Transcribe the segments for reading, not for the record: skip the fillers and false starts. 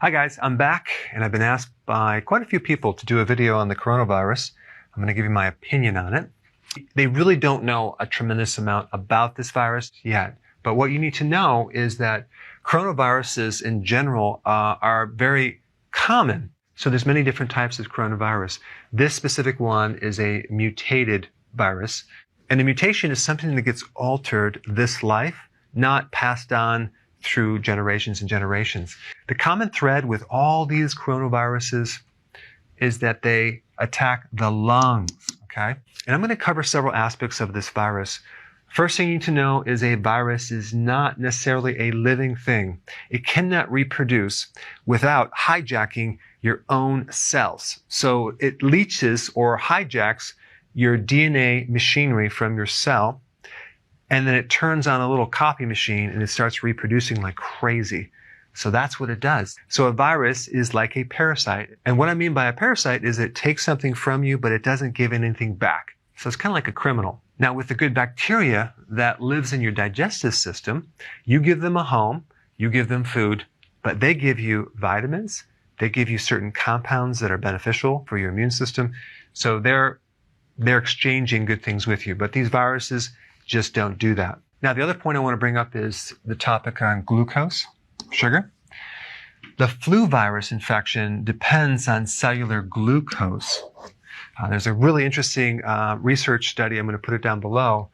Hi guys, I'm back and I've been asked by quite a few people to do a video on the coronavirus. I'm going to give you my opinion on it. They really don't know a tremendous amount about this virus yet, but what you need to know is that coronaviruses in general are very common. So there's many different types of coronavirus. This specific one is a mutated virus, and a mutation is something that gets altered this life, not passed on through generations and generations. The common thread with all these coronaviruses is that they attack the lungs, okay? And I'm going to cover several aspects of this virus. First thing you need to know is a virus is not necessarily a living thing. It cannot reproduce without hijacking your own cells. So it leaches or hijacks your DNA machinery from your cell, and then it turns on a little copy machine and it starts reproducing like crazy. So that's what it does. So a virus is like a parasite. And what I mean by a parasite is it takes something from you, but it doesn't give anything back. So it's kind of like a criminal. Now with the good bacteria that lives in your digestive system, you give them a home, you give them food, but they give you vitamins. They give you certain compounds that are beneficial for your immune system. So they're exchanging good things with you. But these viruses just don't do that. Now, the other point I want to bring up is the topic on glucose, sugar. The flu virus infection depends on cellular glucose. There's a really interesting research study. I'm going to put it down below.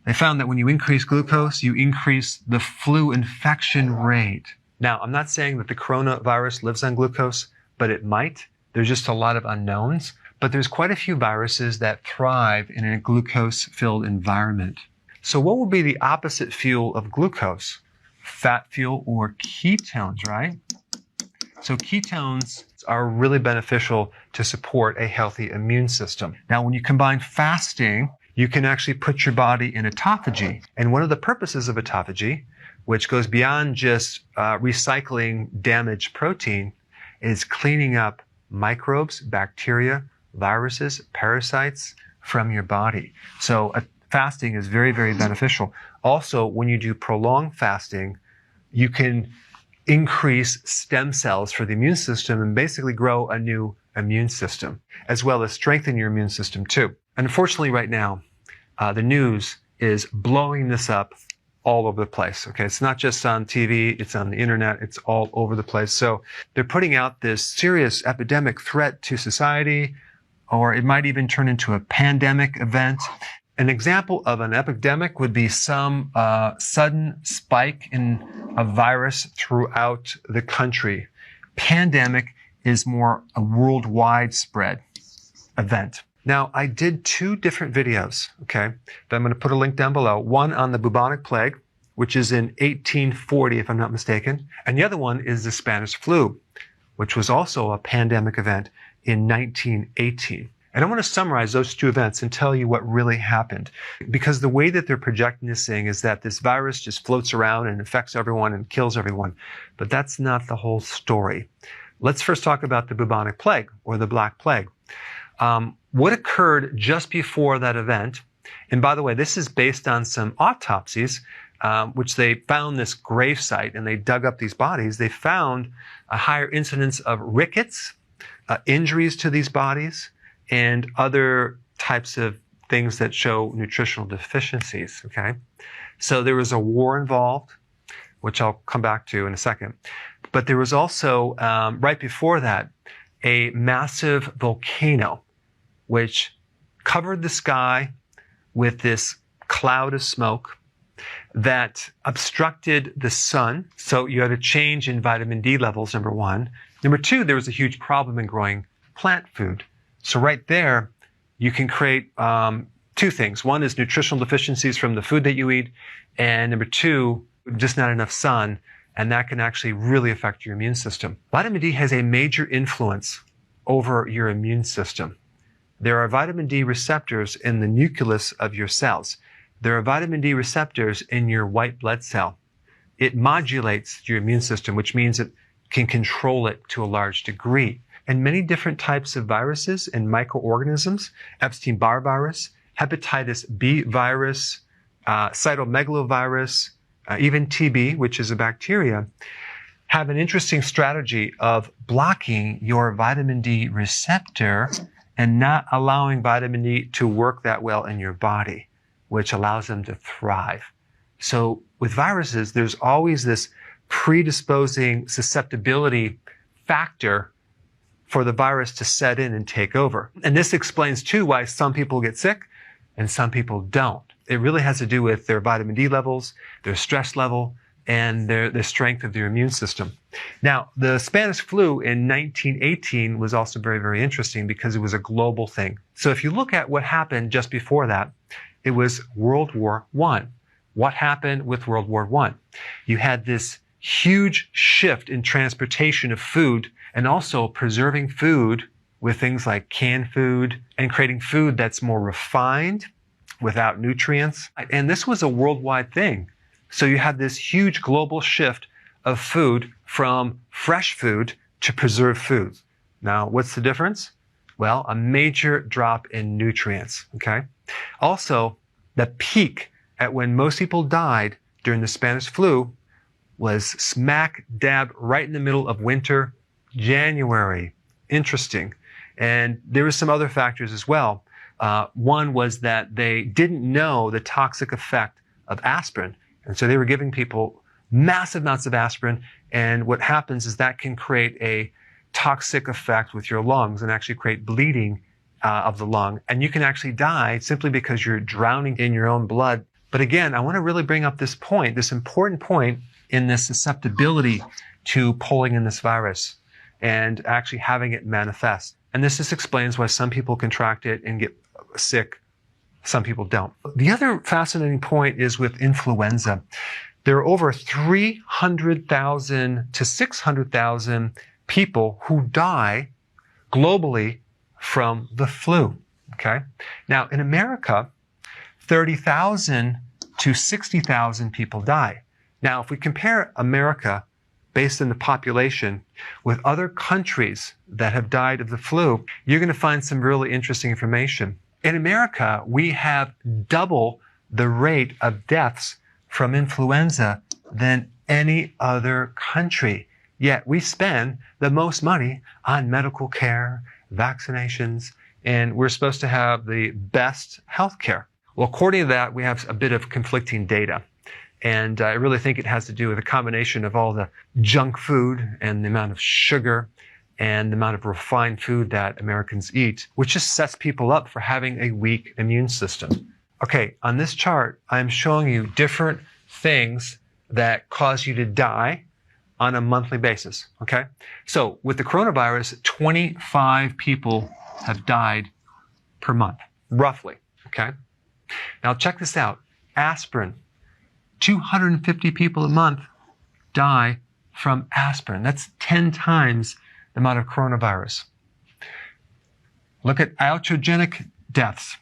They found that when you increase glucose, you increase the flu infection rate. Now, I'm not saying that the coronavirus lives on glucose, but it might. There's just a lot of unknowns. But there's quite a few viruses that thrive in a glucose-filled environment. So what would be the opposite fuel of glucose? Fat fuel or ketones, right? So ketones are really beneficial to support a healthy immune system. Now, when you combine fasting, you can actually put your body in autophagy. And one of the purposes of autophagy, which goes beyond just recycling damaged protein, is cleaning up microbes, bacteria, viruses, parasites from your body. So fasting is very, very beneficial. Also, when you do prolonged fasting, you can increase stem cells for the immune system and basically grow a new immune system, as well as strengthen your immune system too. Unfortunately, right now, the news is blowing this up all over the place. Okay, it's not just on TV, it's on the internet, it's all over the place. So they're putting out this serious epidemic threat to society, or it might even turn into a pandemic event. An example of an epidemic would be some sudden spike in a virus throughout the country. Pandemic is more a worldwide spread event. Now, I did two different videos, okay, that I'm going to put a link down below. One on the bubonic plague, which is in 1840, if I'm not mistaken. And the other one is the Spanish flu, which was also a pandemic event in 1918. And I want to summarize those two events and tell you what really happened. Because the way that they're projecting this thing is that this virus just floats around and infects everyone and kills everyone. But that's not the whole story. Let's first talk about the bubonic plague, or the Black Plague. What occurred just before that event, and by the way, this is based on some autopsies, which they found this grave site and they dug up these bodies. They found a higher incidence of rickets, injuries to these bodies, and other types of things that show nutritional deficiencies, okay? So there was a war involved, which I'll come back to in a second. But there was also, right before that, a massive volcano, which covered the sky with this cloud of smoke that obstructed the sun. So you had a change in vitamin D levels, number one. Number two, there was a huge problem in growing plant food. So right there, you can create two things. One is nutritional deficiencies from the food that you eat. And number two, just not enough sun. And that can actually really affect your immune system. Vitamin D has a major influence over your immune system. There are vitamin D receptors in the nucleus of your cells. There are vitamin D receptors in your white blood cell. It modulates your immune system, which means it can control it to a large degree. And many different types of viruses and microorganisms, Epstein-Barr virus, hepatitis B virus, cytomegalovirus, even TB, which is a bacteria, have an interesting strategy of blocking your vitamin D receptor and not allowing vitamin D to work that well in your body, which allows them to thrive. So with viruses, there's always this predisposing susceptibility factor for the virus to set in and take over. And this explains too why some people get sick and some people don't. It really has to do with their vitamin D levels, their stress level, and the strength of their immune system. Now, the Spanish flu in 1918 was also very, very interesting because it was a global thing. So if you look at what happened just before that, it was World War I. What happened with World War I? You had this huge shift in transportation of food and also preserving food with things like canned food and creating food that's more refined without nutrients. And this was a worldwide thing. So you had this huge global shift of food from fresh food to preserved foods. Now, what's the difference? Well, a major drop in nutrients, okay? Also, the peak at when most people died during the Spanish flu was smack dab right in the middle of winter, January. Interesting. And there were some other factors as well. One was that they didn't know the toxic effect of aspirin. And so they were giving people massive amounts of aspirin. And what happens is that can create a toxic effect with your lungs and actually create bleeding of the lung. And you can actually die simply because you're drowning in your own blood. But again, I want to really bring up this point, this important point in this susceptibility to pulling in this virus and actually having it manifest. And this just explains why some people contract it and get sick. Some people don't. The other fascinating point is with influenza. There are over 300,000 to 600,000 people who die globally from the flu. Okay. Now, in America, 30,000 to 60,000 people die. Now, if we compare America based on the population with other countries that have died of the flu, you're going to find some really interesting information. In America, we have double the rate of deaths from influenza than any other country. Yet we spend the most money on medical care, vaccinations, and we're supposed to have the best health care. Well, according to that, we have a bit of conflicting data. And I really think it has to do with a combination of all the junk food and the amount of sugar and the amount of refined food that Americans eat, which just sets people up for having a weak immune system. Okay, on this chart, I'm showing you different things that cause you to die on a monthly basis, okay? So with the coronavirus, 25 people have died per month, roughly, okay? Now check this out. Aspirin, 250 people a month die from aspirin. That's 10 times the amount of coronavirus. Look at iatrogenic deaths,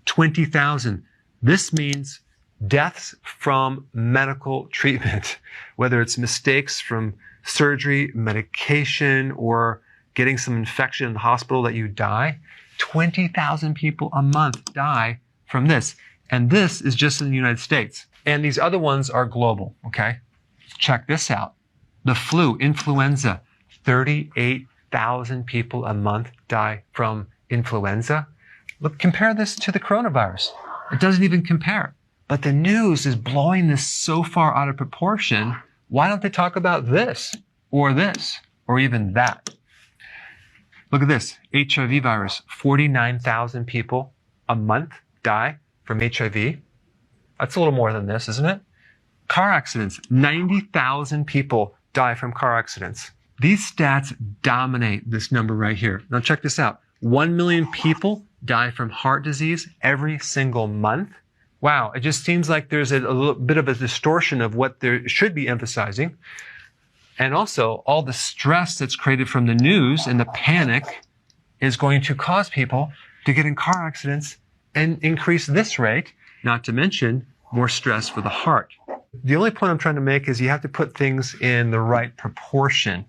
20,000. This means deaths from medical treatment, whether it's mistakes from surgery, medication, or getting some infection in the hospital that you die. 20,000 people a month die from this. And this is just in the United States. And these other ones are global, okay? Check this out. The flu, influenza, 38,000 people a month die from influenza. Look, compare this to the coronavirus. It doesn't even compare. But the news is blowing this so far out of proportion. Why don't they talk about this, or even that? Look at this, HIV virus, 49,000 people a month die from HIV. That's a little more than this, isn't it? Car accidents, 90,000 people die from car accidents. These stats dominate this number right here. Now check this out. 1 million people die from heart disease every single month. Wow, it just seems like there's a little bit of a distortion of what there should be emphasizing. And also, all the stress that's created from the news and the panic is going to cause people to get in car accidents and increase this rate, not to mention more stress for the heart. The only point I'm trying to make is you have to put things in the right proportion.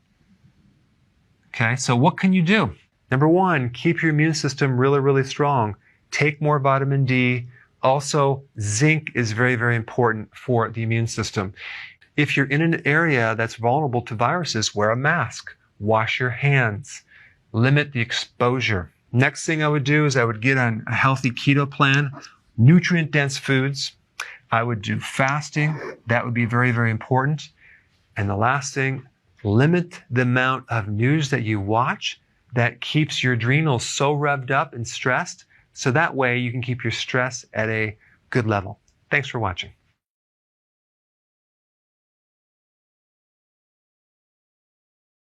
Okay, so what can you do? Number one, keep your immune system really, really strong. Take more vitamin D. Also, zinc is very, very important for the immune system. If you're in an area that's vulnerable to viruses, wear a mask, wash your hands, limit the exposure. Next thing I would do is I would get on a healthy keto plan, nutrient-dense foods. I would do fasting. That would be very, very important. And the last thing, limit the amount of news that you watch that keeps your adrenals so revved up and stressed, so that way you can keep your stress at a good level. Thanks for watching.